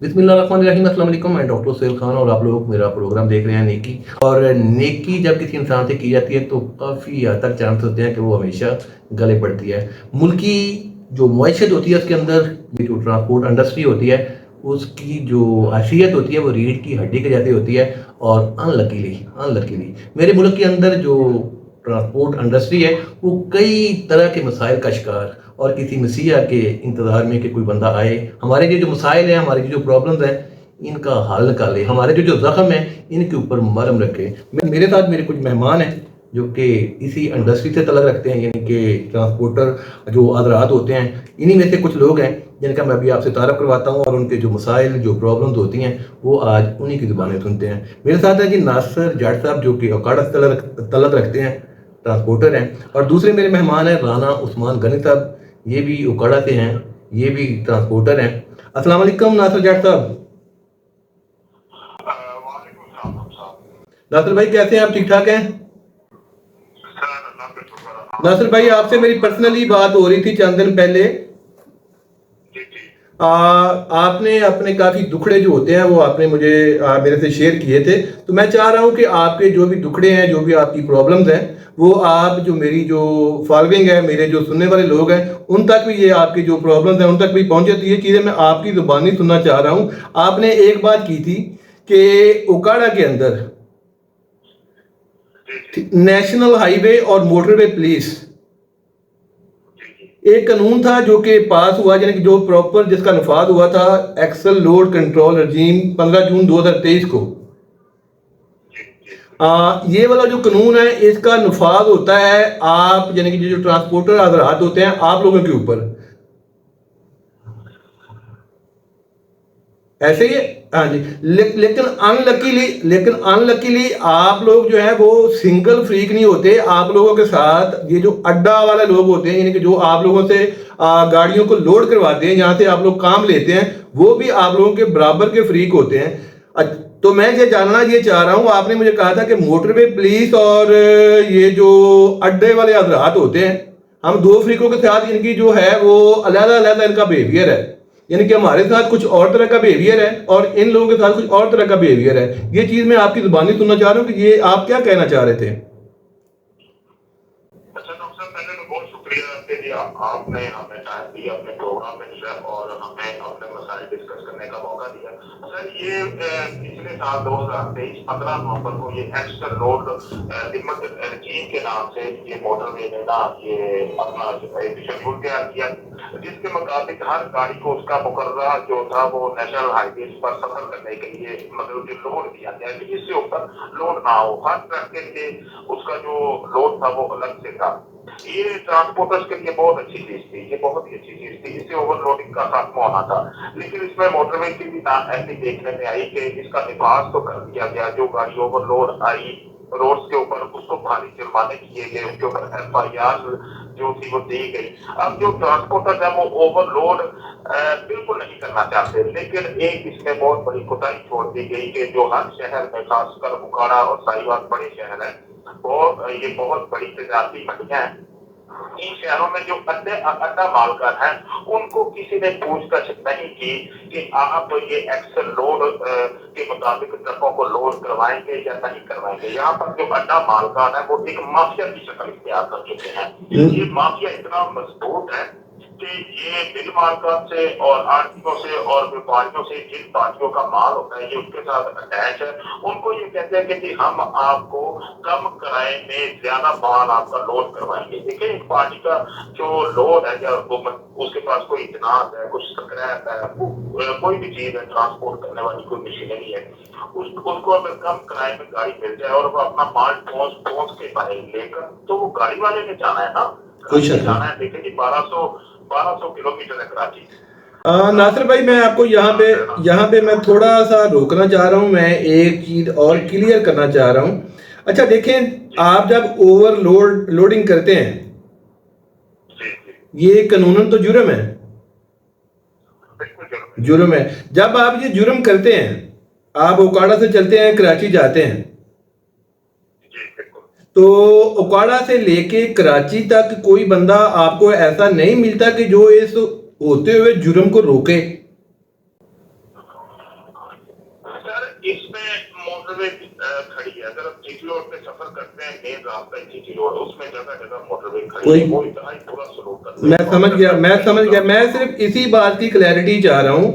बिस्मिल्लाहिर्रहमानिर्रहीम, अस्सलाम वालेकुम। मैं डॉक्टर सेल खान और आप लोग मेरा प्रोग्राम देख रहे हैं नेकी। और नेकी जब किसी इंसान से की जाती है तो काफ़ी हद तक चांस होते हैं कि वो हमेशा गले पड़ती है। मुल्क की जो मईशत होती है उसके अंदर ये जो ट्रांसपोर्ट इंडस्ट्री होती है उसकी जो हैसियत होती है वो रीढ़ की हड्डी के जैसी होती है। और अनलकीली मेरे मुल्क के अंदर जो ट्रांसपोर्ट इंडस्ट्री है वो कई तरह के मसाइल का शिकार और किसी मसीहा के इंतज़ार में कि कोई बंदा आए, हमारे ये जो मसाइल हैं, हमारी जो प्रॉब्लम्स हैं, इनका हल निकाले, हमारे जो ज़ख्म हैं इनके ऊपर मरहम रखे। मेरे साथ मेरे कुछ मेहमान हैं जो कि इसी इंडस्ट्री से तल्लुक़ रखते हैं, यानी कि ट्रांसपोर्टर जो हज़रात होते हैं, इन्हीं में से कुछ लोग हैं जिनका मैं अभी आपसे तारफ़ करवाता हूँ और उनके जो मसाइल जो प्रॉब्लम्स होती हैं वो आज उन्हीं की ज़ुबानें सुनते हैं। मेरे साथ है जी नासिर जाट साहब जो कि ओकाड़ा से तल्लुक़ रखते हैं, ट्रांसपोर्टर हैं। और दूसरे मेरे मेहमान हैं राना उस्मान गनी साहब, ये भी ओकाड़ा से हैं, ये भी ट्रांसपोर्टर हैं। अस्सलाम वालेकुम नासिर जाट साहब। नासिर भाई कैसे हैं आप, ठीक ठाक हैं? नासिर भाई आपसे मेरी पर्सनली बात हो रही थी चंद दिन पहले। आपने अपने काफ़ी दुखड़े जो होते हैं वो आपने मुझे मेरे से शेयर किए थे, तो मैं चाह रहा हूँ कि आपके जो भी दुखड़े हैं, जो भी आपकी प्रॉब्लम्स हैं, वो आप जो मेरी जो फॉलोइंग है, मेरे जो सुनने वाले लोग हैं, उन तक भी ये आपकी जो प्रॉब्लम्स हैं उन तक भी पहुँचे। तो ये चीज़ें मैं आपकी ज़ुबानी सुनना चाह रहा हूँ। आपने एक बात की थी कि ओकाड़ा के अंदर नेशनल हाईवे और मोटरवे पुलिस एक कानून था जो कि पास हुआ, यानी कि जो प्रॉपर जिसका नफाज हुआ था, एक्सल लोड कंट्रोल रजीम 15 जून 2023 को। ये वाला जो कानून है इसका नफाज होता है आप यानी कि जो ट्रांसपोर्टर हजरात होते हैं आप लोगों के ऊपर, ऐसे ही है। हाँ जी। लेकिन अनलकीली आप लोग जो है वो सिंगल फ्रीक नहीं होते। आप लोगों के साथ ये जो अड्डा वाले लोग होते हैं, यानी कि जो आप लोगों से गाड़ियों को लोड करवाते हैं, जहाँ से आप लोग काम लेते हैं, वो भी आप लोगों के बराबर के फ्रीक होते हैं। तो मैं ये जानना ये चाह रहा हूँ, आपने मुझे कहा था कि मोटरवे पुलिस और ये जो अड्डे वाले हजरात होते हैं, हम दो फ्रीकों के साथ इनकी जो है वो अलग-अलग इनका बिहेवियर है। यानी कि हमारे साथ कुछ और तरह का बिहेवियर है और इन लोगों के साथ कुछ और तरह का बिहेवियर है। ये चीज मैं आपकी जुबानी सुनना चाह रहा हूँ कि ये आप क्या कहना चाह रहे थे। अच्छा डॉक्टर साहब, पहले तो बहुत शुक्रिया कि जी आपने हमें टाइम दिया अपने प्रोग्राम में जो है और हमें अपने मसाइल डिस्कस करने का मौका दिया। सर ये पिछले साल 2023 15 नवंबर को ये एक्स्ट्रा रोड लिमिट रजीम के नाम से ये मोटरवे ने ना ये अपना एक शेड्यूल तैयार किया, जिसके मुताबिक हर गाड़ी को उसका मुकर्ररा जो था वो नेशनल हाईवे पर सफर करने के लिए मतलब कि लोड दिया गया कि जिससे ऊपर लोड ना हो। हर ट्रक के लिए उसका जो लोड था वो अलग से था। ये ट्रांसपोर्टर्स के लिए बहुत अच्छी चीज थी, ये बहुत ही अच्छी चीज थी, इससे ओवरलोडिंग का खात्मा होना था। लेकिन इसमें मोटरवे की भी ऐसी देखने में आई कि इसका निफाज तो कर दिया गया, जो गाड़ी ओवरलोड आई रोड्स के ऊपर उसको भारी जुर्माने किए गए, उसके ऊपर FIR जो थी वो दी गई। अब जो ट्रांसपोर्टर है वो ओवरलोड बिल्कुल नहीं करना चाहते, लेकिन एक इसमें बहुत बड़ी कोताही छोड़ दी गई कि जो हर शहर में खासकर बुखारा और साहिवाल बड़े शहर है और ये बहुत बड़ी तजारती मंडियां हैं, इन शहरों में जो अड्डा मालकान है उनको किसी ने पूछताछ नहीं की कि आप ये एक्सल लोड के मुताबिक ट्रकों को लोड करवाएंगे या नहीं करवाएंगे। यहाँ पर जो अड्डा मालकान है वो एक माफिया की शक्ल इख्तियार कर चुके हैं। ये माफिया इतना मजबूत है कि ये मिल मार्केट से और आर्थिकों से और व्यापारियों से जिन पार्टियों का माल होता है ये उसके साथ अटैच है। उनको ये कहते हैं कि जी हम आपको कम किराए में ज्यादा माल आपका लोड करवाएंगे। देखिए एक पार्टी का जो लोड है या उसके पास कोई इतनाज है, कुछ स्क्रैप है, कोई भी चीज है ट्रांसपोर्ट करने वाली कोई मशीनरी है, उसको अगर कम किराए में गाड़ी मिल जाए और वो अपना माल पहुंच के पाए लेकर, तो वो गाड़ी वाले ने जाना है ना, जाना है। देखिए 1200 किलोमीटर है कराची। नासिर भाई मैं आपको यहाँ पे मैं थोड़ा सा रोकना चाह रहा हूँ, मैं एक चीज और क्लियर करना चाह रहा हूँ। अच्छा देखें, आप जब लोडिंग करते हैं ये कानूनन तो जुर्म है, जुर्म है। जब आप ये जुर्म करते हैं, आप ओकाड़ा से चलते हैं कराची जाते हैं, तो ओकाड़ा से लेके कराची तक कोई बंदा आपको ऐसा नहीं मिलता कि जो इस होते हुए जुर्म को रोके। इसमें मोटरवे खड़ी है। अगर आप जीटी रोड पे सफर करते हैं, मेन रास्ता है जीटी रोड, उसमें जगह जगह मोटरवे खड़ी है। वो इतना ही पूरा सलूक करते हैं। मैं सिर्फ इसी बात की क्लैरिटी चाह रहा हूँ।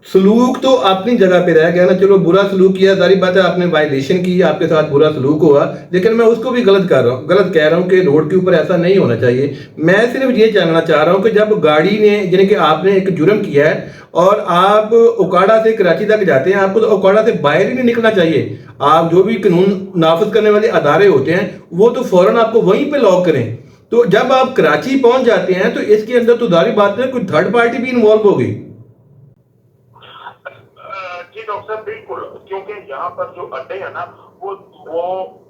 सलूक तो अपनी जगह पे रह गया ना, चलो बुरा सलूक किया, सारी बात है, आपने वायलेशन की, आपके साथ बुरा सलूक हुआ, लेकिन मैं उसको भी गलत कह रहा हूँ कि रोड के ऊपर ऐसा नहीं होना चाहिए। मैं सिर्फ ये जानना चाह रहा हूँ कि जब गाड़ी ने, यानी कि आपने एक जुर्म किया है और आप ओकाड़ा से कराची तक जाते हैं, आपको तो ओकाड़ा से बाहर ही नहीं निकलना चाहिए। आप जो भी कानून नाफिज करने वाले अदारे होते हैं वो तो फौरन आपको वहीं पे लॉक करें। तो जब आप कराची पहुंच जाते हैं तो इसके अंदर तो जारी बात है, कोई थर्ड पार्टी भी इन्वॉल्व होगी। जी डॉक्टर साहब, बिल्कुल, क्योंकि यहाँ पर जो अड्डे है ना, वो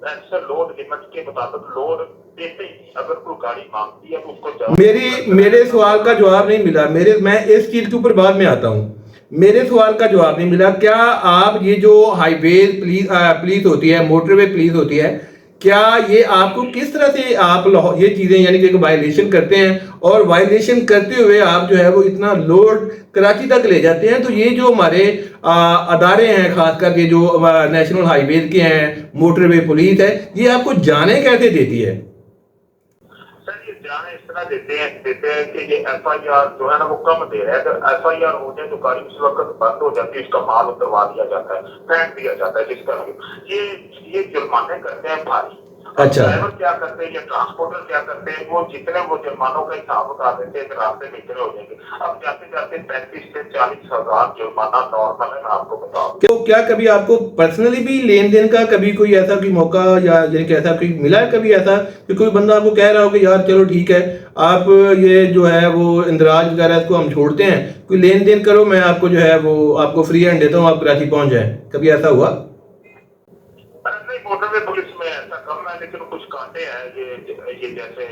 ऐसे लोड लिमिट के मुताबिक लोड देते ही, अगर कोई गाड़ी मांगती है तो उसको मेरे सवाल का जवाब नहीं मिला। मैं इस चीज के ऊपर बाद में आता हूँ। मेरे सवाल का जवाब नहीं मिला। क्या आप ये जो हाईवे पुलिस होती है, मोटरवे पुलिस होती है, क्या ये आपको किस तरह से आप ये चीजें यानी कि वायलेशन करते हैं और वायलेशन करते हुए आप जो है वो इतना लोड कराची तक ले जाते हैं? तो ये जो हमारे अदारे हैं, खासकर ये जो नेशनल हाईवे के हैं, मोटरवे पुलिस है, ये आपको जाने कैसे देती है? सर, ये जाने इस तरह देते हैं कि ये FIR जो है ना वो कम दे रहा है। अगर FIR हो जाए तो गाड़ी उस वक्त बंद हो जाती है, उसका माल उतरवा दिया जाता है, फेंक दिया जाता है। जिस तरह ये जुर्माने करते हैं भारी। अच्छा, ड्राइवर क्या करते हैं या ट्रांसपोर्टर क्या करते हैं, वो जितने वो जुर्मानों का हिसाब बता देते हैं, रास्ते में इतने हो जाएंगे। अब जाते जाते 35 से 40 हजार जुर्माना नॉर्मल है, मैं आपको बताऊं। तो क्या कभी आपको पर्सनली भी लेन देन का कभी कोई ऐसा कोई मौका या यानी कि ऐसा कोई मिला है कभी ऐसा कि कोई बंदा आपको कह रहा हो कि यार चलो ठीक है, आप ये जो है वो इंदराज वगैरह इसको हम छोड़ते हैं, कोई लेन देन करो, मैं आपको जो है वो आपको फ्री हैंड देता हूँ, आप कराची पहुंच जाए, कभी ऐसा हुआ? नहीं, मोटरवे पुलिस में ऐसा कम है, लेकिन कुछ कांटे हैं ये जैसे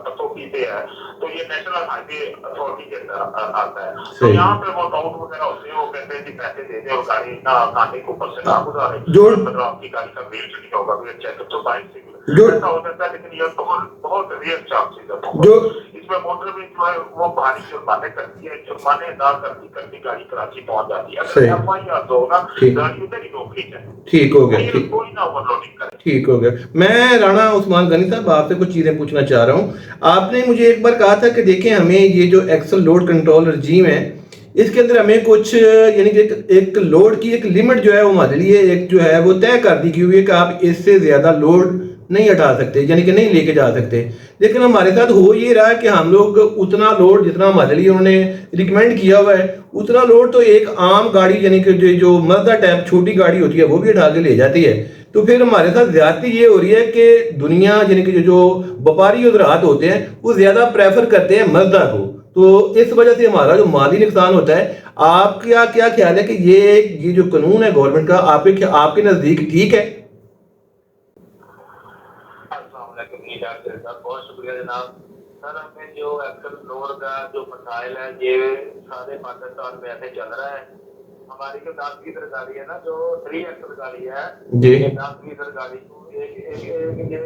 पतोकी पे है, तो ये नेशनल हाईवे अथॉरिटी के अंदर आता है। तो यहाँ पे वो काउंट वगैरह होते हैं, वो कहते हैं कि पैसे दे दे और गाड़ी ना कांटे के ऊपर से ना गुजारे, मतलब आपकी गाड़ी का व्हील नहीं होगा, व्हील चेक तो बाइक से ऐसा हो जाता है। लेकिन ये बहुत रियल चांसेस है जो इसमें मोटरवे जो है वो भारी जुर्माने करती है, जुर्माने अदा करती करती गाड़ी कराची पहुंच जाती है। अगर FIR दो ना, गाड़ी उधर ही रोक ली जाए। ठीक हो गया, कोई ना ओवरलोडिंग करे। ठीक हो गया। मैं राणा उस्मान गनी साहब आपसे कुछ चीजें पूछना चाह रहा हूँ। आपने मुझे एक बार कहा था कि देखें, हमें ये जो एक्सल लोड कंट्रोल रजीम है, इसके अंदर हमें कुछ यानी कि एक लोड की एक लिमिट जो है वो हमारे लिए एक जो है वो तय कर दी हुई है कि आप इससे ज्यादा लोड नहीं हटा सकते, यानी कि नहीं लेके जा सकते। लेकिन हमारे साथ हो ये रहा है कि हम लोग उतना लोड जितना हमारे लिए उन्होंने रिकमेंड किया हुआ है, उतना लोड तो एक आम गाड़ी यानी कि जो मजदा टाइप छोटी गाड़ी होती है वो भी उठा के ले जाती है। तो फिर हमारे साथ ज्यादती ये हो रही है कि दुनिया यानी कि जो व्यापारी हजरात होते हैं वो ज्यादा प्रेफर करते हैं मजदा को। तो इस वजह से हमारा जो माली नुकसान होता है, आपका क्या ख्याल है कि ये जो कानून है गवर्नमेंट का, आपके नजदीक ठीक है? बहुत शुक्रिया जनाब। सर, हमें जो एक्सल लोड का जो मसाइल है ये सारे पाकिस्तान में ऐसे चल रहा है। हमारी जो 10 गाड़ी है ना, जो 3 एक्सल गाड़ी है जी, 10 गाड़ी को एक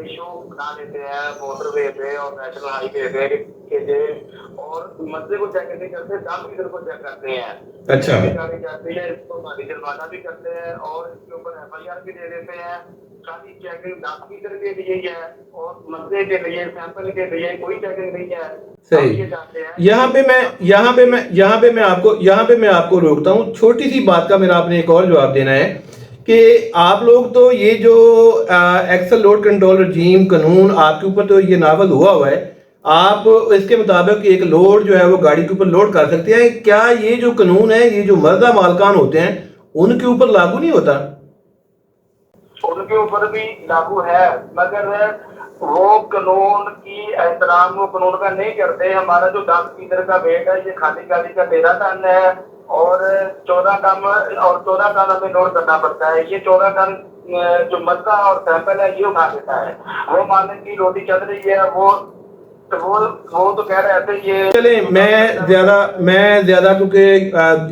इशू बना लेते हैं मोटरवे पे और नेशनल हाईवे पे के और मसले को चेक नहीं करते, 10 को चेक करते हैं। अच्छा, गाड़ी जाती है, इसको माली जुर्माना भी करते हैं और इसके ऊपर FIR भी दे देते हैं। खाली चेकिंग 10 के लिए है और मसले के लिए, सैंपल के लिए कोई चेकिंग नहीं है। सही। यहाँ पे मैं आपको रोकता हूँ। छोटी सी बात का मेरा आपने एक और जवाब देना है कि आप लोग तो ये जो एक्सल लोड कंट्रोल रजीम कानून आपके ऊपर तो ये नाफिज हुआ है, आप इसके मुताबिक एक लोड जो है वो गाड़ी के ऊपर लोड कर सकते हैं। क्या ये जो कानून है, ये जो मर्दा मालकान होते हैं उनके ऊपर लागू नहीं होता? उनके ऊपर भी लागू है, मगर वो कानून की एहतराम वो कानून का नहीं करते। हमारा जो 10 का वेट है, ये खाली गाड़ी का 13 टन है और 14 टन हमें लोड करना पड़ता है। ये 14 टन जो मद्दा और सैंपल है ये उठा देता है। वो मानने की रोटी चल रही है, वो तो कह रहे थे ये। चले, मैं ज्यादा क्योंकि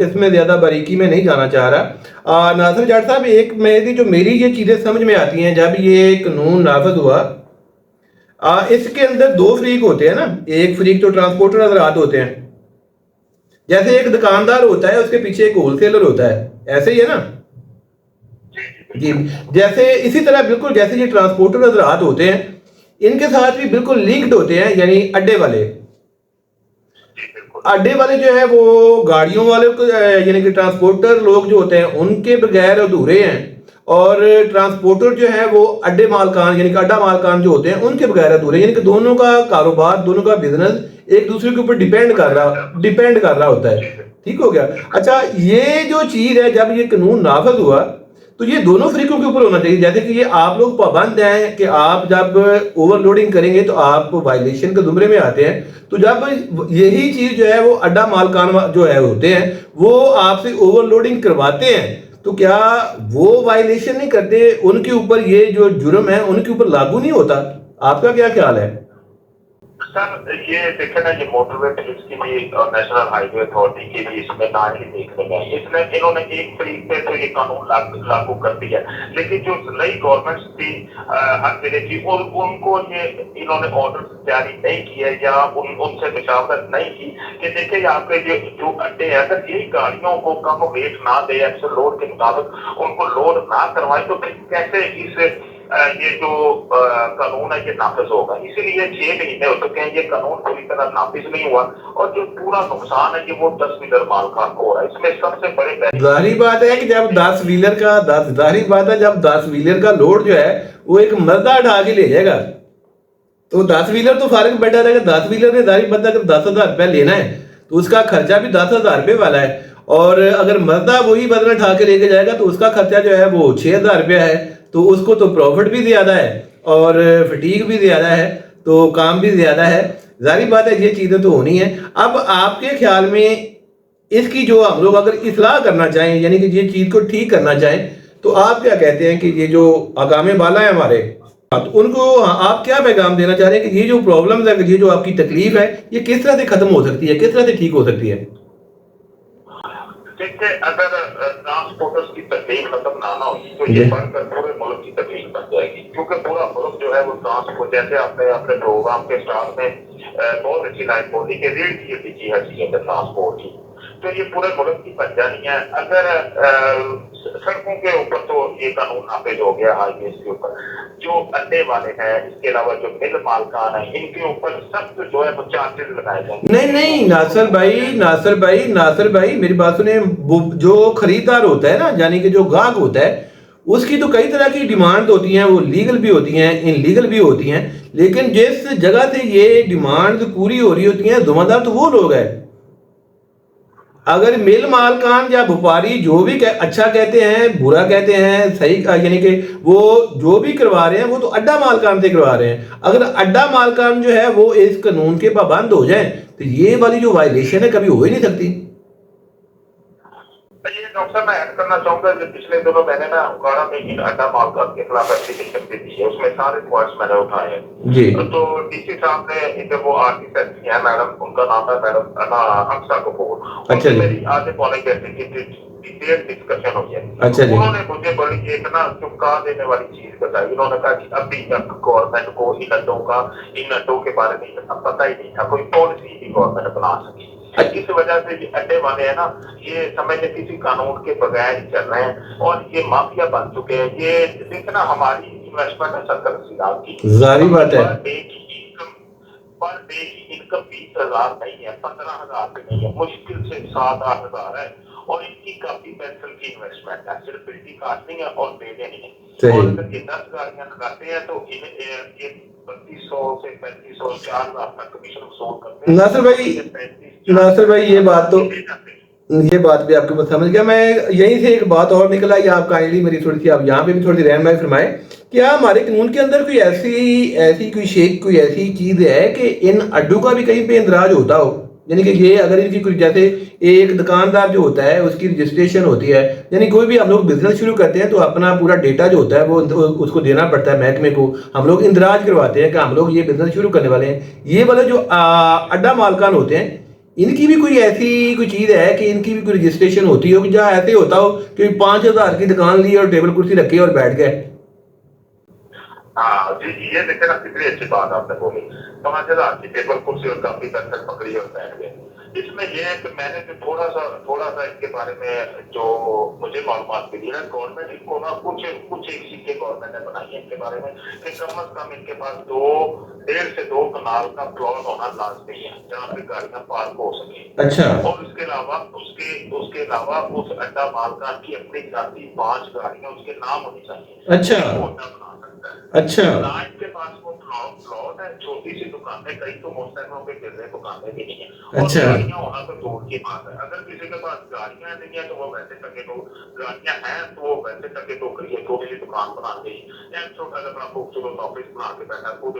इसमें ज्यादा बारीकी में नहीं जाना चाह रहा। नासिर जाट साहब, एक मेरी ये चीजें समझ में आती हैं, जब ये कानून नाफिज हुआ, इसके अंदर 2 फरीक होते हैं ना। एक फरीक तो ट्रांसपोर्टर हजरात होते हैं, जैसे एक दुकानदार होता है उसके पीछे एक होलसेलर होता है, ऐसे ही है ना? जी, जैसे इसी तरह बिल्कुल जैसे ये ट्रांसपोर्टर हज़रात होते हैं, इनके साथ भी बिल्कुल लिंक्ड होते हैं यानी अड्डे वाले। जी बिल्कुल। अड्डे वाले जो है वो गाड़ियों वाले को यानी कि ट्रांसपोर्टर लोग जो होते हैं उनके बगैर अधूरे हैं, और ट्रांसपोर्टर जो है वो अड्डे मालकान यानी कि अड्डा मालकान जो होते हैं उनके बगैर अधूरे हैं, यानी कि दोनों का कारोबार, दोनों का बिजनेस एक दूसरे के ऊपर डिपेंड कर रहा होता है। जी ठीक हो गया। अच्छा, ये जो चीज़ है जब ये कानून नाफज हुआ तो ये दोनों फरीकों के ऊपर होना चाहिए, जैसे कि ये आप लोग पाबंद हैं कि आप जब ओवरलोडिंग करेंगे तो आप वायलेशन के जुमरे में आते हैं, तो जब यही चीज जो है वो अड्डा मालकान जो है होते हैं वो आपसे ओवरलोडिंग करवाते हैं, तो क्या वो वायलेशन नहीं करते, उनके ऊपर ये जो जुर्म है उनके ऊपर लागू नहीं होता? आपका क्या ख्याल है? सर, ये देखे ना, ये मोटरवे पुलिस की भी और नेशनल हाईवे अथॉरिटी की भी इसमें ना ही देखने में इसने इन्होंने एक तरीके से तो ये कानून लागू कर दिया, लेकिन जो नई गवर्नमेंट थी हर जिले की, उनको ये इन्होंने ऑर्डर जारी नहीं किए या उनसे मुशावरत नहीं की कि देखिए आपके जो अड्डे हैं, अगर यही गाड़ियों को कम वेट ना दे, एक्सल लोड के मुताबिक उनको लोड ना करवाए, तो फिर कैसे इस ये जो कानून है ये नाफिज होगा। इसीलिए 6 महीने हो चुके हैं, ये कानून पूरी तरह नाफिज नहीं हुआ, और जो पूरा नुकसान है ये वो 10 व्हीलर मालकान को हो रहा है। इसमें सबसे बड़े जाहिर बात है कि जब 10 व्हीलर का 10 जाहिर बात है जब 10 व्हीलर का लोड जो है वो एक मर्दा उठा के ले जाएगा, तो 10 व्हीलर तो फारग बैठा रहेगा। 10 व्हीलर ने जाहिर बात है अगर 10,000 रुपया लेना है तो उसका खर्चा भी 10,000 रुपये वाला है, और अगर मर्दा वही बदला उठा के लेके जाएगा तो उसका खर्चा जो है वो 6,000 रुपया है, तो उसको तो प्रॉफिट भी ज़्यादा है और फटीक भी ज़्यादा है, तो काम भी ज़्यादा है। जाहिर बात है ये चीज़ें तो होनी है। अब आपके ख्याल में इसकी जो हम लोग अगर इस्लाह करना चाहें यानी कि ये चीज़ को ठीक करना चाहें, तो आप क्या कहते हैं कि ये जो आगामे बाला है हमारे, हाँ, तो उनको आप क्या पैगाम देना चाह रहे हैं कि ये जो प्रॉब्लम्स है, ये जो आपकी तकलीफ है, ये किस तरह से खत्म हो सकती है, किस तरह से ठीक हो सकती है? देखिए, अगर ट्रांसपोर्टर्स की तकलीफ खत्म ना होगी तो ये बढ़कर पूरे मुल्क की तकलीफ बन जाएगी, क्योंकि पूरा मुल्क जो है वो ट्रांसपोर्ट, जैसे आपने अपने प्रोग्राम के स्टार्ट में बहुत अच्छी लाइन बोली कि रीढ़ की हड्डी की है चीजें ट्रांसपोर्ट की, तो ये पूरे मुल्क की बन जानी है। अगर सड़कों के ऊपर तो ये कानून नाफिज हो गया, हाईवे के ऊपर जो अड्डे वाले हैं, इसके अलावा जो मिल मालकान है, इनके ऊपर सख्त जो है वो चार्जेस लगाए जाएंगे। नहीं नहीं, नासिर भाई मेरी बात सुने। जो खरीदार होता है ना, यानी कि जो ग्राहक होता है, उसकी तो कई तरह की डिमांड होती हैं, वो लीगल भी होती हैं, इनलीगल भी होती हैं, लेकिन जिस जगह से ये डिमांड पूरी हो रही होती हैं, जुम्मेदार तो वो लोग हैं। अगर मिल मालकान या व्यापारी जो भी अच्छा कहते हैं, बुरा कहते हैं, सही यानी कि वो जो भी करवा रहे हैं वो तो अड्डा मालकान से करवा रहे हैं। अगर अड्डा मालकान जो है वो इस कानून के पाबंद हो जाए तो ये वाली जो वायलेशन है कभी हो ही नहीं सकती। ये डॉक्टर साहब, मैं ऐड करना चाहूंगा कि पिछले दिनों मैंने ना उकाड़ा में इन अड्डा मालकान के खिलाफ एप्लीकेशन भी दी है, उसमें सारे पॉइंट्स मैंने उठाए हैं जी। तो डीसी साहब ने इधर वो आरटी सेक्रेटरी है मैडम, उनका नाम है मैडम हफ्सा कपूर, अच्छा उनसे जी। मेरी आधे पौने घंटे की डिटेल डिस्कशन हुई है। अच्छा जी। उन्होंने मुझे बड़ी एक ना चुपका देने वाली चीज बताई। उन्होंने कहा कि अभी तक गवर्नमेंट को इन अड्डों के बारे में पता ही नहीं था, कोई पॉलिसी ही गवर्नमेंट बना सकी। इस वजह से ये अड्डे वाले हैं ना, ये समझ लें किसी कानून के बगैर ही चल रहे हैं और ये माफिया बन चुके हैं। ये देखना, हमारी इन्वेस्टमेंट है 70-80 लाख की, जाहिर बात है। पर डे की इनकम 20,000 नहीं है, 15,000 भी नहीं है, मुश्किल से 7-8 हजार है, और इनकी काफी पेंसिल की इन्वेस्टमेंट है, सिर्फ बिल्डिंग कास्टिंग है और बेटे नहीं है। सही। और अगर ये 10 गाड़ियां लगाते हैं तो ये 3200 से 3500 4,000 तक कमीशन वसूल करते हैं। नासिर भाई ये बात भी आपके पास समझ गया मैं। यहीं से एक बात और निकला, ये आप काइंडली मेरी थोड़ी सी आप यहाँ पे भी थोड़ी सी रहनुमाई फरमाए, क्या हमारे कानून के अंदर कोई ऐसी कोई ऐसी चीज़ है कि इन अड्डों का भी कहीं पे इंदराज होता हो, यानी कि ये अगर इनकी कोई, जैसे एक दुकानदार जो होता है उसकी रजिस्ट्रेशन होती है, यानी कोई भी हम लोग बिजनेस शुरू करते हैं तो अपना पूरा डेटा जो होता है वो उसको देना पड़ता है महकमे को, हम लोग इंदराज करवाते हैं कि हम लोग ये बिजनेस शुरू करने वाले हैं। ये वाले जो अड्डा मालकान होते हैं, इनकी भी कोई ऐसी कोई चीज़ है कि इनकी भी कोई रजिस्ट्रेशन होती हो कि जहाँ ऐसे होता हो कि 5,000 की दुकान ली और टेबल कुर्सी रखी और बैठ गए? हाँ जी, ये देखिए ना, कितनी अच्छी बात आपने बोली। 5,000 की टेबल कुर्सी और काफी पेंसिल पकड़ी और बैठ गए। इसमें यह है कि मैंने जो थोड़ा सा इनके बारे में जो मुझे मालूमात मिली है गवर्नमेंट इनको ना कुछ कुछ एक सिक्के गवर्नमेंट ने बनाई है इनके बारे में कि कम से कम इनके पास 1.5 से 2 कनाल का प्लॉट होना लाजमी है जहाँ पे गाड़ियां पार्क हो सके। अच्छा। और उसके अलावा उसके अलावा उस अड्डा मालकान की अपनी जाती 5 गाड़ियां उसके नाम होनी चाहिए। अच्छा। वो अड्डा बना सकता है। अच्छा। ना इनके पास वो प्लॉट है, छोटी सी दुकानें, कई तो मोटरसाइकिलों पे गिर रहे दुकानें भी नहीं है। और अच्छा। गाड़ियां होना तो दूर की बात है। अगर किसी के पास गाड़ियां नहीं है तो वो वैसे टके तो गाड़ियां हैं तो वो वैसे टके टोकरी है, छोटी सी दुकान बना दी या छोटा सा खूबसूरत ऑफिस बना के बैठा, खुद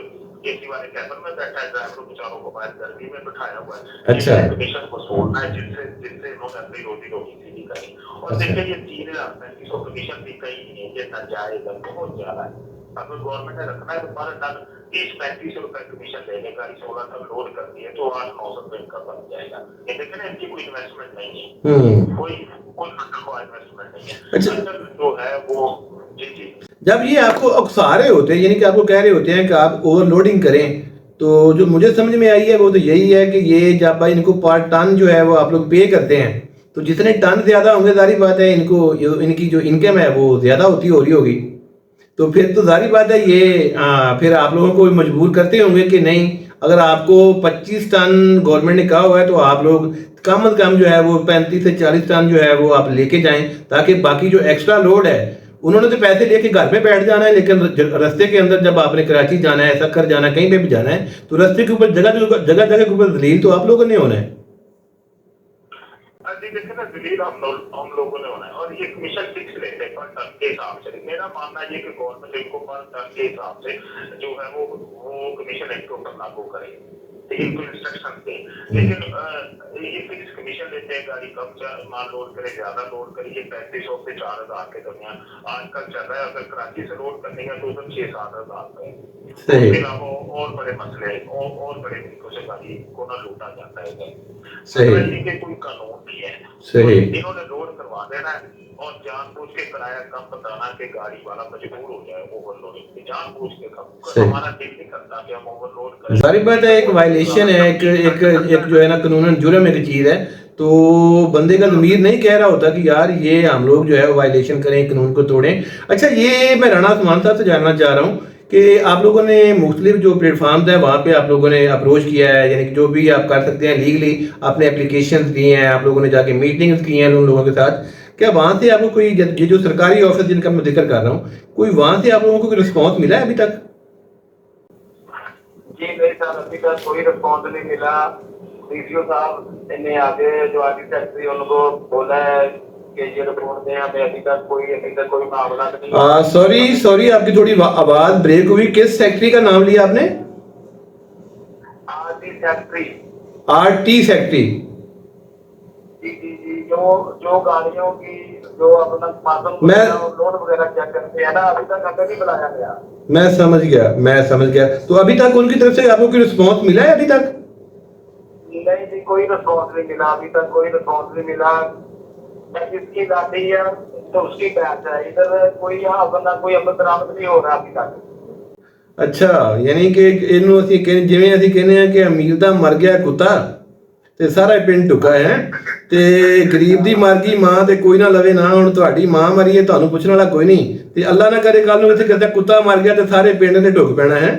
एसी वाले कैबिन में बैठा है, ड्राइवर बेचारों को बाहर गर्मी में बिठाया हुआ है। अच्छा। कमीशन वसूलना है जिससे जिससे इन्होंने अपनी रोजी रोटी सीधी करी। और देखिए ये 3,3500 कमीशन भी कहीं नहीं है, ये नाजायज है, बहुत ज्यादा है। अगर गवर्नमेंट ने रखना है तो पर टन 30-35 रुपए कमीशन लेने का 16 टन लोड करती है तो 800-900 रुपए का बन जाएगा। ये देखें ना, इनकी कोई इन्वेस्टमेंट नहीं है, कोई इन्वेस्टमेंट नहीं है। अच्छा। जो है वो जी जब ये आपको उकसा रहे होते हैं, यानी कि आपको कह रहे होते हैं कि आप ओवरलोडिंग करें, तो जो मुझे समझ में आई है वो तो यही है कि ये जब भाई इनको पर टन जो है वो आप लोग पे करते हैं, तो जितने टन ज्यादा होंगे जारी बात है इनको इनकी जो इनकम है वो ज्यादा हो रही होगी, तो फिर तो जारी बात है ये फिर आप लोगों को मजबूर करते होंगे कि नहीं, अगर आपको 25 टन गवर्नमेंट ने कहा हुआ है तो आप लोग कम से कम जो है वो 35 से 40 टन जो है वो आप लेके जाएं, ताकि बाकी जो एक्स्ट्रा लोड है, उन्होंने तो पैसे लेके घर पे बैठ जाना है, लेकिन रास्ते के अंदर जब आपने कराची जाना है, सक्कर जाना है, कहीं पे भी जाना है, तो रास्ते के ऊपर जगह जगह के ऊपर दलील तो आप लोगों ने होना है। देखिए ना, दलील हम लोगों ने होना है। और ये कमीशन फिक्स लेते हैं पर टन के हिसाब से। मेरा मानना ये कि गवर्नमेंट इनको पर टन के हिसाब से जो है वो कमीशन इनके ऊपर लागू करे, इनको इंस्ट्रक्शन दे। लेकिन ये फिक्स कमीशन लेते हैं, गाड़ी कम माल लोड करे, ज्यादा लोड करे, ये 3500 से 4,000 के दरमियान आजकल चल रहा है। अगर कराची से लोड करनी है तो 6-7 हज़ार रुपए। इसके अलावा और बड़े मसले और बड़े तरीकों से गाड़ी को ना लूटा जाता है। सही के कोई कानून नहीं है। सही इन्होंने लोड करवा देना है और जानबूझ के किराया कम बताना कि गाड़ी वाला मजबूर हो जाए ओवरलोडिंग, जानबूझ के कम। हमारा दिल नहीं करता कि हम ओवरलोड करें। सारी बात है, एक वायलेशन है, एक जो है ना कानूनन जुर्म एक चीज है, तो बंदे का ज़मीर नहीं कह रहा होता कि यार ये हम लोग जो है वायलेशन करें, कानून को तोड़ें। अच्छा, ये मैं राणा उस्मान साहब से जानना चाह रहा हूँ कि आप लोगों ने मुख्तलिफ जो प्लेटफॉर्म्स हैं वहाँ पे आप लोगों ने अप्रोच किया है, यानी कि जो भी आप कर सकते हैं लीगली, आपने एप्लीकेशंस दिए हैं, आप लोगों ने जाके मीटिंग्स की हैं उन लोगों के साथ, क्या वहाँ से आपको कोई, ये जो सरकारी ऑफिस जिनका मैं जिक्र कर रहा हूँ, कोई वहाँ से आप लोगों को कोई रिस्पॉन्स मिला है अभी तक? जी नहीं सर, अभी तक कोई रिस्पॉन्स नहीं मिला। डीसीओ साहब ने आगे जो आगे सेक्रेटरी उनको बोला है कि ये रिपोर्ट दें, हमें अभी तक कोई मामला नहीं। सॉरी आपकी थोड़ी आवाज ब्रेक हुई। किस सेक्रेटरी का नाम लिया आपने? RT secretary. जी, जो गाड़ियों की जो अपना लोड वगैरह चेक करते हैं ना, अभी तक हमें नहीं बुलाया गया। मैं समझ गया। तो अभी तक उनकी तरफ से आपको कोई रिस्पॉन्स मिला है अभी तक? नहीं, कोई रिस्पॉन्स नहीं मिला अभी तक, कोई रिस्पॉन्स नहीं मिला। जिसकी गाड़ी है तो उसकी बैच है, इधर कोई यहाँ बंदा कोई अमल बरामद नहीं हो रहा अभी तक। अच्छा, यानी कि इन्हों ਅਸੀਂ ਜਿਵੇਂ ਅਸੀਂ ਕਹਿੰਦੇ ਆ ਕਿ ਅਮੀਰ ਦਾ ਮਰ ਗਿਆ ਕੁੱਤਾ ਤੇ ਸਾਰਾ ਪਿੰਡ ਟੁਕਾ ਹੈ, ਤੇ ਗਰੀਬ ਦੀ ਮਰ ਗਈ ਮਾਂ ਤੇ ਕੋਈ ਨਾ ਲਵੇ ਨਾ। ਹੁਣ ਤੁਹਾਡੀ ਮਾਂ ਮਰੀ ਹੈ, ਤੁਹਾਨੂੰ ਪੁੱਛਣ ਵਾਲਾ ਕੋਈ ਨਹੀਂ, ਤੇ ਅੱਲਾ ਨਾ ਕਰੇ ਕੱਲ ਨੂੰ ਇੱਥੇ ਕਿਤੇ ਕੁੱਤਾ ਮਰ ਗਿਆ ਤੇ ਸਾਰੇ ਪਿੰਡ ਦੇ ਢੁੱਕ ਪੈਣਾ ਹੈ।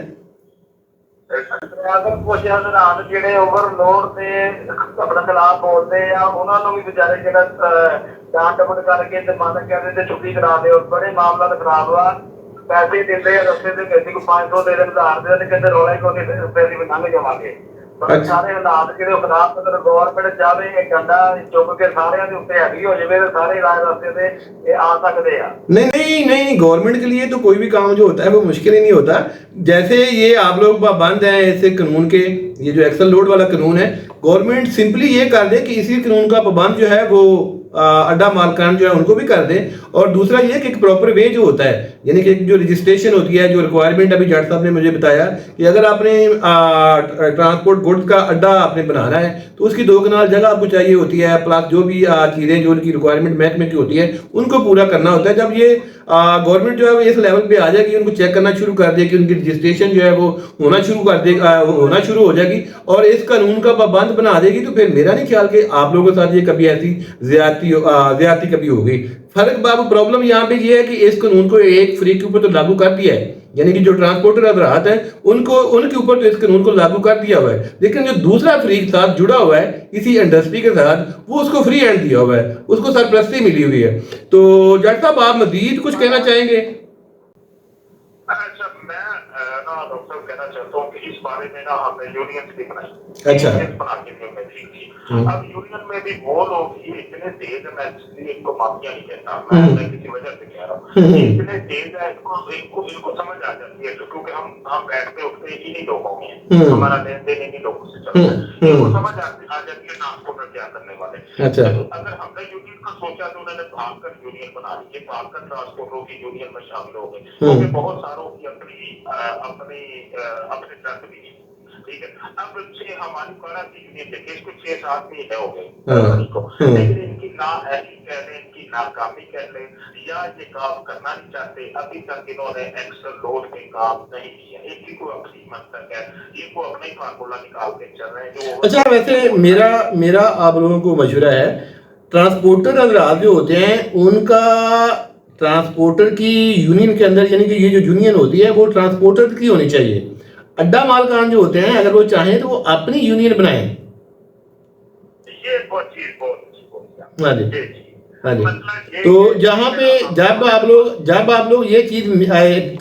ਅਗਰ ਕੁਝ ਹਜ਼ਾਰ ਜਿਹੜੇ ਓਵਰਲੋਡ ਤੇ ਆਪਣਾ ਖਿਲਾਫ ਬੋਲਦੇ ਆ, ਉਹਨਾਂ ਨੂੰ ਵੀ ਵਿਚਾਰੇ ਜਿਹੜਾ ਡਾਂਟ ਡਪਟ ਕਰਕੇ ਤੇ ਮਨ ਕਹਿੰਦੇ ਤੇ ਛੁੱਟੀ ਕਰਾ ਦਿਓ। ਬੜੇ ਮਾਮਲਾ ਤਾਂ ਖਰਾਬ ਆ, ਪੈਸੇ ਦਿੰਦੇ ਆ ਰਸਤੇ ਤੇ ਕਿਸੇ को 500 ਦੇ ਦੇਣ, 1000 ਦੇ ਦੇਣ, ਕਹਿੰਦੇ ਰੌਲਾ ਹੀ ਕੋਈ ਨਹੀਂ, ਰੁਪਏ ਦੀ ਲੰਘ ਜਾਵਾਂਗੇ। ਸਾਰੇ ਹਾਲਾਤ ਜਿਹੜੇ ਖਰਾਬ, ਅਗਰ ਗਵਰਨਮੈਂਟ ਚਾਹੇ ਇਹ ਡੰਡਾ ਚੁੱਕ ਕੇ ਸਾਰਿਆਂ ਦੇ ਉੱਤੇ ਹੈਵੀ ਹੋ ਜਾਵੇ ਤਾਂ ਸਾਰੇ ਰਸਤੇ ਤੇ ਇਹ आ सकते हैं। नहीं, गवर्नमेंट के लिए तो कोई भी काम जो होता है वो मुश्किल ही नहीं होता। जैसे ये आप लोग पाबंद हैं ऐसे कानून के, ये जो एक्सल लोड वाला कानून है, गवर्नमेंट सिंपली ये कर दे कि इसी कानून का पाबंद जो है वो अड्डा मालकान जो है उनको भी कर दे। और दूसरा ये कि एक प्रॉपर वे जो होता है, यानी कि जो रजिस्ट्रेशन होती है, जो रिक्वायरमेंट अभी जट साहब ने मुझे बताया कि अगर आपने ट्रांसपोर्ट गुड्स का अड्डा आपने बनाना है तो उसकी 2 कनाल जगह आपको चाहिए होती है, प्लस जो भी चीज़ें जो उनकी रिक्वायरमेंट महकमे की होती है उनको पूरा करना होता है। जब ये गवर्नमेंट जो है वो इस लेवल पे आ जाएगी, उनको चेक करना शुरू कर देगी, उनकी रजिस्ट्रेशन जो है वो होना शुरू हो जाएगी और इस कानून का पाबंद बना देगी, तो फिर मेरा नहीं ख्याल कि आप लोगों के साथ ये कभी ऐसी ज्यादती कभी होगी। फर्क बाबू प्रॉब्लम यहाँ पे ये है कि इस कानून को एक फरीक के ऊपर तो लागू कर दिया है, यानी कि जो ट्रांसपोर्टर हजरात हैं उनको उनके ऊपर तो इस कानून को लागू कर दिया हुआ है, लेकिन जो दूसरा फरीक साथ जुड़ा हुआ है इसी इंडस्ट्री के साथ, वो उसको फ्री हैंड दिया हुआ है, उसको सरपरस्ती मिली हुई है। तो जट साहब आप मजीद कुछ कहना चाहेंगे? अच्छा, मैं ना डॉक्टर कहना चाहता हूँ कि इस बारे में ना हमने यूनियन भी बनाई। अच्छा। यूनियन बना के भी हमने ठीक थी। अब यूनियन में भी वो लोग ही इतने तेज है, मैं इसलिए इनको माफिया नहीं कहता, मैं किसी वजह से कह रहा हूँ, इतने तेज है, इनको समझ आ जाती है, क्योंकि हम बैठते उठते इन्हीं लोगों में हैं, हमारा लेन देन इन्हीं लोगों से चलता है, इनको समझ आ जाती है ट्रांसपोर्टर क्या करने वाले। अच्छा। अगर हमने यूनियन का सोचा तो उन्होंने भागकर यूनियन बना ली, भागकर ट्रांसपोर्टरों की यूनियन में शामिल हो गए, क्योंकि बहुत सारों की अपने ट्रक भी, ठीक है। अब से हमारी कारा की यूनियन देखिए, इसको 6-7 महीने हो गए, लेकिन इनकी ना ऐसी कह लें, इनकी नाकामी कह लें, या ये काम करना नहीं चाहते, अभी तक इन्होंने एक्सेल लोड पे काम नहीं किया। इनकी कोई अपनी मंतक है, ये को अपना ही फार्मूला निकाल के चल रहे हैं जो। अच्छा, वैसे मेरा मेरा आप लोगों को मशवरा है, ट्रांसपोर्टर हजरात जो होते हैं उनका ट्रांसपोर्टर की यूनियन के अंदर, यानी कि ये जो यूनियन होती है वो ट्रांसपोर्टर की होनी चाहिए। अड्डा मालकान जो होते हैं अगर वो चाहें तो वो अपनी यूनियन बनाएं। ये बहुत चीज बहुत अच्छी बोली हाँ जी, जी। हाँ जी। मतलब ये तो जहाँ पे जब आप लोग ये चीज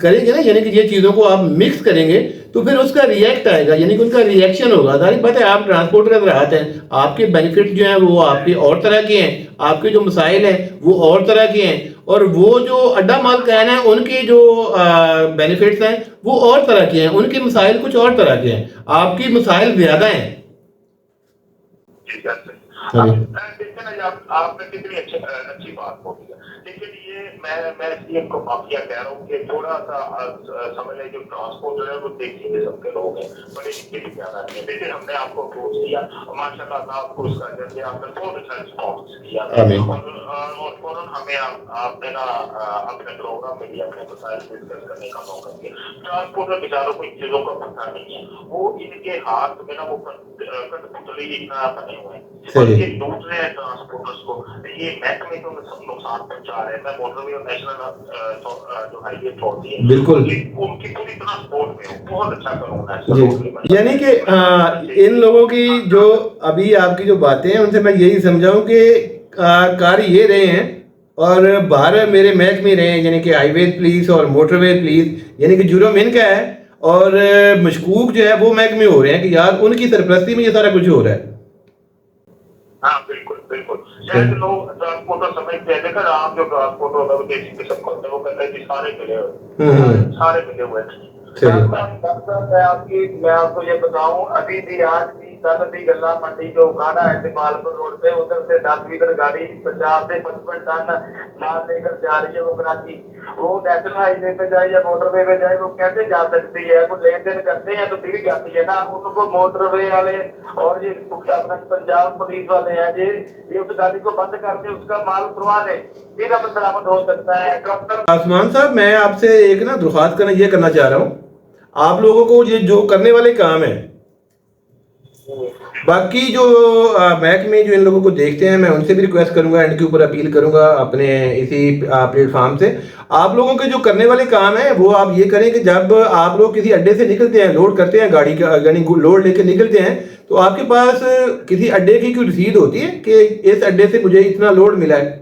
करेंगे ना, यानी कि ये चीजों को आप मिक्स करेंगे तो फिर उसका रिएक्ट आएगा, यानी कि उनका रिएक्शन होगा। जाहिर बात है, आप ट्रांसपोर्टर हजरात हैं, आपके बेनिफिट जो हैं वो आपके और तरह के हैं, आपके जो मसाइल हैं वो और तरह के हैं, और वो जो अड्डा मालकान है उनके जो बेनिफिट्स हैं वो और तरह के हैं, उनके मसाइल कुछ और तरह के हैं, आपकी मसाइल ज्यादा हैं। हाँ जी। देखिए ना, आपने कितनी अच्छी बात बोली है, लेकिन ये मैं इसलिए इनको माफिया कह रहा हूँ कि थोड़ा सा समझ लें, जो ट्रांसपोर्टर है वो देसी किस्म के लोग हैं, बड़े इनके भी ज्यादा नहीं है। लेकिन हमने आपको अप्रोच किया, माशाल्लाह आपको उसका जरिए आपने बहुत अच्छा रिस्पॉन्स किया, और फौरन हमें आपने ना अपने प्रोग्राम में भी अपने मसाइल डिस्कस करने का मौका दिया। ट्रांसपोर्टर बेचारों को इन चीजों का पता नहीं है, वो इनके हाथ में ना वो कठपुतली इतना बने हुए हैं, और ये लूट रहे हैं ट्रांसपोर्टर्स को, ये महकमे को नुकसान पहुंचा रहे हैं। मैं मोटरवे और नेशनल जो हाईवे अथॉरिटी है, बिल्कुल, उनकी पूरी तरह सपोर्ट में हूं, बहुत अच्छा कानून है। यानी कि इन लोगों की जो अभी आपकी जो बातें हैं उनसे मैं यही समझाऊं कि कार्य ये रहे हैं, और बाहर मेरे महकमे रहे हैं, यानी कि हाईवे पुलिस और मोटरवे पुलिस, यानी कि जुर्म इनका है, और मशकूक जो है वो महकमे हो रहे हैं कि यार उनकी सरपरस्ती में ये सारा कुछ हो रहा है। हाँ बिल्कुल बिल्कुल, शायद लोग ट्रांसपोर्टर समझते हैं, देखा आम जो ट्रांसपोर्टर होता है वो देसी किस्म का होता है, वो कहते हैं कि सारे मिले हुए, सारे मिले हुए। मैं आपको ये बताऊं, अभी भी आज भी कल भी गल्ला मंडी जो उखाड़ा है जमालपुर रोड पे, उधर से 10 व्हीलर गाड़ी 50 से 55 टन माल लेकर जा रही है वो कराची। वो नेशनल हाईवे पे जाए या मोटरवे पे जाए, वो कैसे जा सकती है? वो लेन देन करते हैं तो फिर जाती है ना, उनको मोटरवे वाले और ये अपना पंजाब पुलिस वाले हैं ये उस गाड़ी को बंद करके उसका माल उतरवा दे, फिर अब बरामद हो सकता है। डॉक्टर आसमान साहब, मैं आपसे एक ना दरख्वास्त करना चाह रहा हूँ, आप लोगों को ये जो करने वाले काम है, बाकी जो महकमे जो इन लोगों को देखते हैं, मैं उनसे भी रिक्वेस्ट करूंगा, इनके ऊपर अपील करूंगा अपने इसी प्लेटफॉर्म से, आप लोगों के जो करने वाले काम है वो आप ये करें कि जब आप लोग किसी अड्डे से निकलते हैं, लोड करते हैं गाड़ी का, यानी लोड लेके निकलते हैं, तो आपके पास किसी अड्डे की कोई रसीद होती है कि इस अड्डे से मुझे इतना लोड मिला है?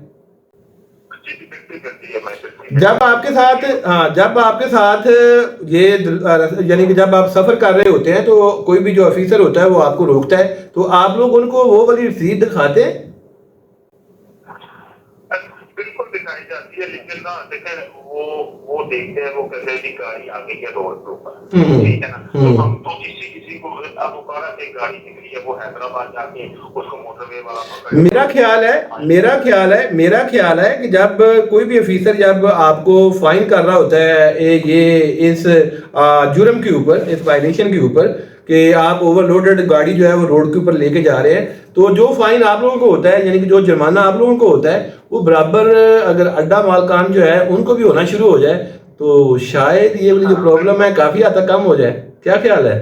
जब आपके साथ ये यानी कि जब आप सफर कर रहे होते हैं तो कोई भी जो ऑफिसर होता है वो आपको रोकता है, तो आप लोग उनको वो वाली रसीद दिखाते हैं? बिल्कुल दिखाई जाती है, लेकिन ना देखें वो देखते हैं, वो कहते हैं कि गाड़ी आगे के रोड के ऊपर, ठीक है ना, तो हम तो किसी को अब उकाड़ा से गाड़ी निकली है, वो हैदराबाद जाके उसको मोटरवे वाला पकड़। मेरा ख्याल है कि जब कोई भी ऑफिसर जब आपको फाइन कर रहा होता है ये इस जुर्म के ऊपर, इस वायलेशन के ऊपर, कि आप ओवरलोडेड गाड़ी जो है वो रोड के ऊपर लेके जा रहे हैं, तो जो फाइन आप लोगों को होता है, यानी कि जो जुर्माना आप लोगों को होता है, वो बराबर अगर अड्डा मालकान जो है उनको भी होना शुरू हो जाए तो शायद ये वाली जो प्रॉब्लम है काफी हद तक कम हो जाए। क्या ख्याल है?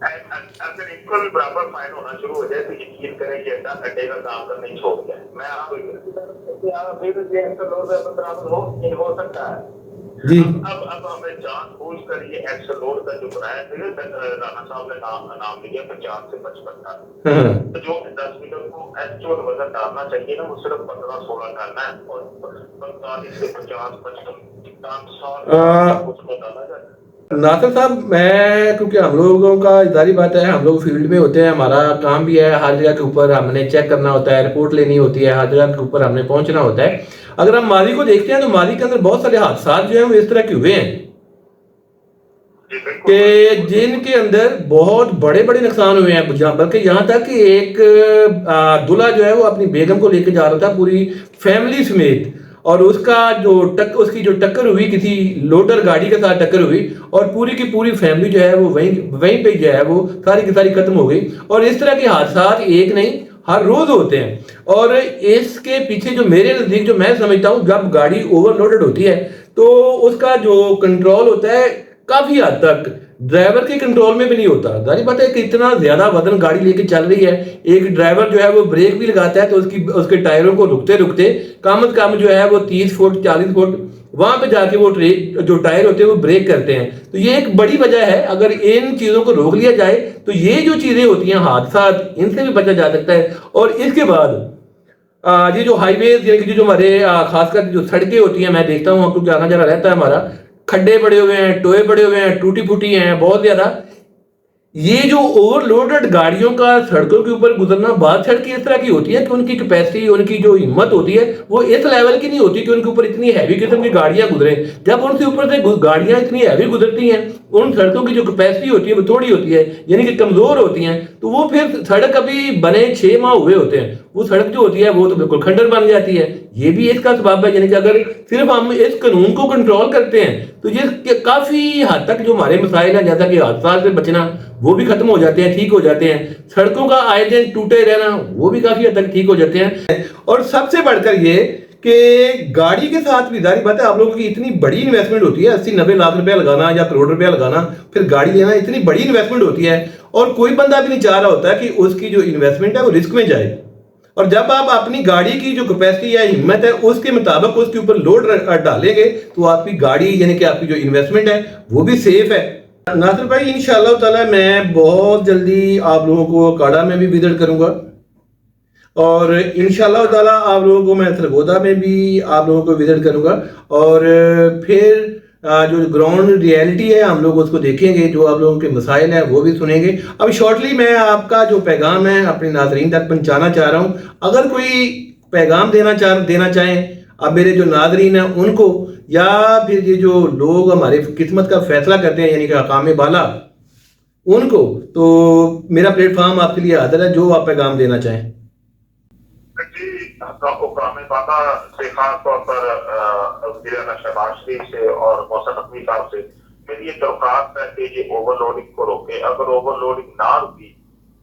अगर इनको उसमें भी बराबर फाइन होना शुरू हो जाए तो यकीन करें कि अड्डे का काम करना ही छोड़ दिया। मैं अभी तो लोड हो सकता है जी अब हमें जानबूझ कर ये एक्सेल लोड का जो बनाया था राणा साहब ने नाम लिया 50 से 55 टन। हाँ तो जो 10 मीटर को एक्चुअल वजन डालना चाहिए ना वो सिर्फ 15-16 टन है और 45 से 50 55 टन 100 उसमें डाला जाए। नासिर साहब, मैं क्योंकि हम लोगों का जारी बात है, हम लोग फील्ड में होते हैं, हमारा काम भी है, हर जगह के ऊपर हमने चेक करना होता है, रिपोर्ट लेनी होती है, हर जगह के ऊपर हमने पहुंचना होता है। अगर हम मादी को देखते हैं तो मादी के अंदर बहुत सारे हादसा जो है वो इस तरह के हुए हैं कि जिनके अंदर बहुत बड़े बड़े नुकसान हुए हैं, बल्कि यहाँ तक कि एक दूल्हा जो है वो अपनी बेगम को लेकर जा रहा था पूरी फैमिली समेत, और उसकी जो टक्कर हुई किसी लोडर गाड़ी के साथ टक्कर हुई, और पूरी की पूरी फैमिली जो है वो वहीं पे जो है वो सारी की सारी खत्म हो गई। और इस तरह के हादसा एक नहीं हर रोज होते हैं। और इसके पीछे जो मेरे नजदीक जो मैं समझता हूँ, जब गाड़ी ओवरलोडेड होती है तो उसका जो कंट्रोल होता है काफी हद तक ड्राइवर के कंट्रोल में भी नहीं होता। जारी बात है कि इतना ज्यादा वजन गाड़ी लेके चल रही है, एक ड्राइवर जो है वो ब्रेक भी लगाता है तो उसके टायरों को रुकते रुकते कम से कम जो है वो 30 फुट 40 फुट वहां पे जाके वो जो टायर होते हैं वो ब्रेक करते हैं। तो ये एक बड़ी वजह है। अगर इन चीजों को रोक लिया जाए तो ये जो चीजें होती हैं हादसा, इनसे भी बचा जा सकता है। और इसके बाद ये जो हाईवेज यानी कि जो हमारे खासकर जो सड़कें होती हैं, मैं देखता हूँ क्योंकि आना जाना रहता है हमारा, खड्डे पड़े हुए हैं, टोए पड़े हुए हैं, टूटी फूटी हैं बहुत ज्यादा। ये जो ओवरलोडेड गाड़ियों का सड़कों के ऊपर गुजरना, बात सड़कें इस तरह की होती है कि उनकी कैपेसिटी, उनकी जो हिम्मत होती है वो इस लेवल की नहीं होती कि उनके ऊपर इतनी हैवी किस्म की गाड़ियां गुजरे। जब उनसे ऊपर से गाड़ियां इतनी हैवी गुजरती हैं, उन सड़कों की जो कैपेसिटी होती है वो थोड़ी होती है, यानी कि कमजोर होती हैं, तो वो फिर सड़क अभी बने 6 माह हुए होते हैं, वो सड़क जो होती है वो तो बिल्कुल खंडर बन जाती है। ये भी इसका सबब है। यानी कि अगर सिर्फ हम इस कानून को कंट्रोल करते हैं तो ये काफी हद तक जो हमारे मसाइल हैं, जैसा कि हादसा से बचना, वो भी खत्म हो जाते हैं, ठीक हो जाते हैं। सड़कों का आए दिन टूटे रहना, वो भी काफी हद तक ठीक हो जाते हैं। और सबसे बढ़कर ये कि गाड़ी के साथ भी जारी बात है, आप लोगों की इतनी बड़ी इन्वेस्टमेंट होती है, 80-90 लाख रुपया लगाना या करोड़ रुपया लगाना, फिर गाड़ी लेना, इतनी बड़ी इन्वेस्टमेंट होती है। और कोई बंदा भी नहीं चाह रहा होता कि उसकी जो इन्वेस्टमेंट है वो रिस्क में जाए। और जब आप अपनी गाड़ी की जो कैपेसिटी या हिम्मत है उसके मुताबिक उसके ऊपर लोड डालेंगे तो आपकी गाड़ी यानी कि आपकी जो इन्वेस्टमेंट है वो भी सेफ है। नासिर भाई, इंशाअल्लाह ताला मैं बहुत जल्दी आप लोगों को काड़ा में भी विजिट करूंगा, और इंशाअल्लाह ताला आप लोगों को मैं सरगोदा में भी आप लोगों को विजिट करूंगा। और फिर जो ग्राउंड रियलिटी है हम लोग उसको देखेंगे, जो आप लोगों के मसाइल हैं वो भी सुनेंगे। अब शॉर्टली मैं आपका जो पैगाम है अपने नाज़रीन तक पहुंचाना चाह रहा हूं। अगर कोई पैगाम देना चाहें अब मेरे जो नाज़रीन हैं उनको, या फिर ये जो लोग हमारे किस्मत का फैसला करते हैं यानी कि हकाम बाला उनको, तो मेरा प्लेटफॉर्म आपके लिए हाजिर है, जो आप पैगाम देना चाहें। बाबा से खास तौर पर शहबाज शरीफ से और मौसम नकवी साहब से मेरी ये दरख्वास्त है कि ये ओवरलोडिंग को रोके। अगर ओवरलोडिंग ना रुकी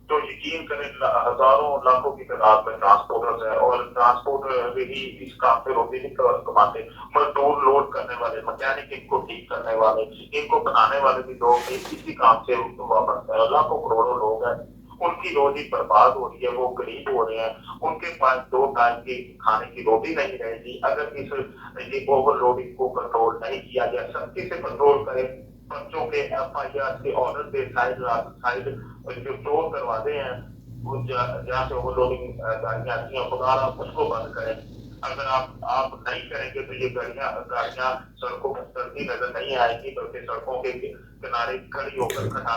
तो यकीन करें हजारों लाखों की तादाद में ट्रांसपोर्टर्स है, और ट्रांसपोर्टर ही इस काम से रोटी नहीं कमाते, मजदूर लोड करने वाले, मैकेनिक इनको ठीक करने वाले, इनको बनाने वाले भी लोग इसी काम से वाबस्ता है। लाखों करोड़ों लोग हैं, उनकी रोजी बर्बाद हो रही है, वो गरीब हो रहे हैं, उनके पास 2 टाइम की खाने की रोटी नहीं रहेगी। अगर इस ओवरलोडिंग को कंट्रोल नहीं किया जाए, सख्ती से कंट्रोल करें, बच्चों के FIR के ऑर्डर पे साइड जो स्टोर करवाते हैं जहाँ से ओवरलोडिंग गाड़ियाँ आती हैं, खुदा उसको बंद करें। अगर आप नहीं करेंगे तो ये गाड़ियाँ सड़कों पर चलती नजर नहीं आएगी, बल्कि सड़कों के किनारे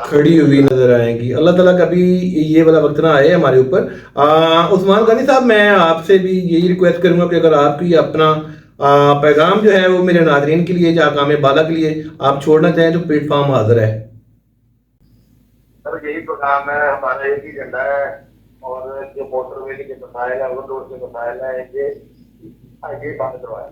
खड़ी हुई नजर आएंगी। अल्लाह ताला कभी ये वाला वक्त ना आए हमारे ऊपर। उस्मान गनी साहब, मैं आपसे भी यही रिक्वेस्ट करूंगा कि अगर आपकी अपना पैगाम जो है वो मेरे नाज़रीन के लिए या हकाम बाला के लिए आप छोड़ना चाहें तो प्लेटफॉर्म हाजिर है। सर, यही पैगाम है, हमारा एक ही झंडा है, और जो मोटरवे के मसाइल है, ओवरलोड के मसाइल है, ये आगे बंद करवाएं।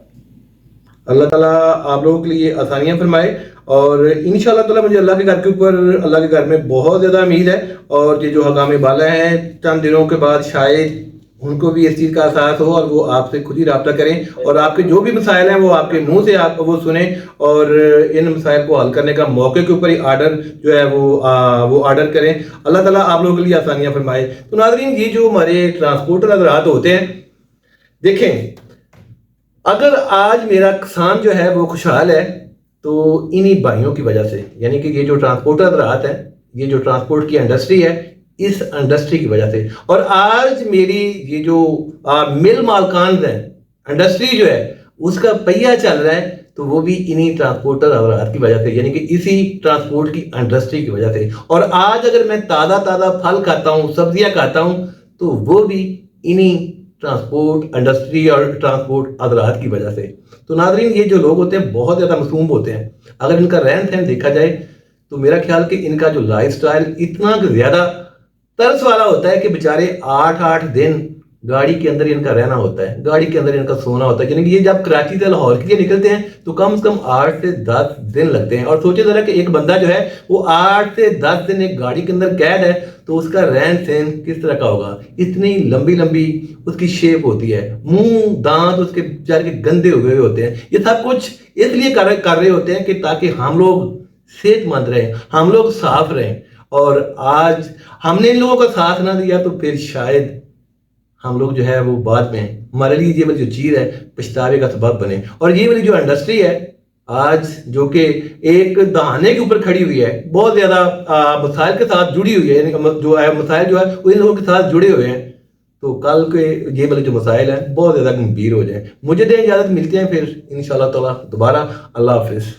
अल्लाह ताला आप लोगों के लिए आसानियां फरमाए, और इंशाअल्लाह ताला मुझे अल्लाह के घर के ऊपर, अल्लाह के घर में बहुत ज़्यादा उम्मीद है। और ये जो हकाम बाला हैं चंद दिनों के बाद शायद उनको भी इस चीज़ का एहसास हो और वो आपसे खुद ही रब्ता करें और आपके जो भी मसाइल हैं वो आपके मुंह से आप वो सुने और इन मसाइल को हल करने का मौके के ऊपर ही आर्डर जो है वो आर्डर करें। अल्लाह ताला आप लोगों के लिए आसानियां फरमाए। तो नाज़रीन, ये जो हमारे ट्रांसपोर्टर हज़रात होते हैं, देखें, अगर आज मेरा किसान जो है वो खुशहाल है तो इन्हीं भाइयों की वजह से, यानी कि ये जो ट्रांसपोर्टर हज़रात है, ये जो ट्रांसपोर्ट की इंडस्ट्री है, इस इंडस्ट्री की वजह से। और आज मेरी ये जो मिल मालकान है, इंडस्ट्री जो है उसका पहिया चल रहा है, तो वो भी इन्हीं ट्रांसपोर्टर हज़रात की वजह से, यानी कि इसी ट्रांसपोर्ट की इंडस्ट्री की वजह से। और आज अगर मैं ताज़ा ताज़ा फल खाता हूँ, सब्जियां खाता हूँ, तो वो भी इन्हीं ट्रांसपोर्ट इंडस्ट्री और ट्रांसपोर्ट हज़रात की वजह से। तो नाज़रीन, ये जो लोग होते हैं बहुत ज़्यादा मासूम होते हैं। अगर इनका रहन सहन देखा जाए तो मेरा ख्याल कि इनका जो लाइफ स्टाइल इतना ज़्यादा तर्स वाला होता है कि बेचारे 8-8 दिन गाड़ी के अंदर इनका रहना होता है, गाड़ी के अंदर इनका सोना होता है। यानी कि ये जब कराची से लाहौर के लिए निकलते हैं तो कम से कम 8 से 10 दिन लगते हैं। और सोचिए जरा कि एक बंदा जो है वो 8 से 10 दिन एक गाड़ी के अंदर कैद है, तो उसका रहन सहन किस तरह का होगा। इतनी लंबी लंबी उसकी शेप होती है, मुंह दांत उसके बेचारे के गंदे हुए होते हैं। ये सब कुछ इसलिए कर रहे होते हैं कि ताकि हम लोग सेहतमंद रहें, हम लोग साफ रहें। और आज हमने इन लोगों का साथ ना दिया तो फिर शायद हम लोग जो है वो बाद में हमारे लिए ये वाली जो चीज़ है पछतावे का सबब बने। और ये वाली जो इंडस्ट्री है आज, जो कि एक दहाने के ऊपर खड़ी हुई है, बहुत ज़्यादा मसाइल के साथ जुड़ी हुई है, यानी जो है मसाइल जो है वो इन लोगों के साथ जुड़े हुए हैं। तो कल के ये वाले जो मसाइल हैं बहुत ज़्यादा गंभीर हो जाए। मुझे दें इजाज़त, मिलते हैं फिर इंशाअल्लाह ताला दोबारा। अल्लाह हाफिज़।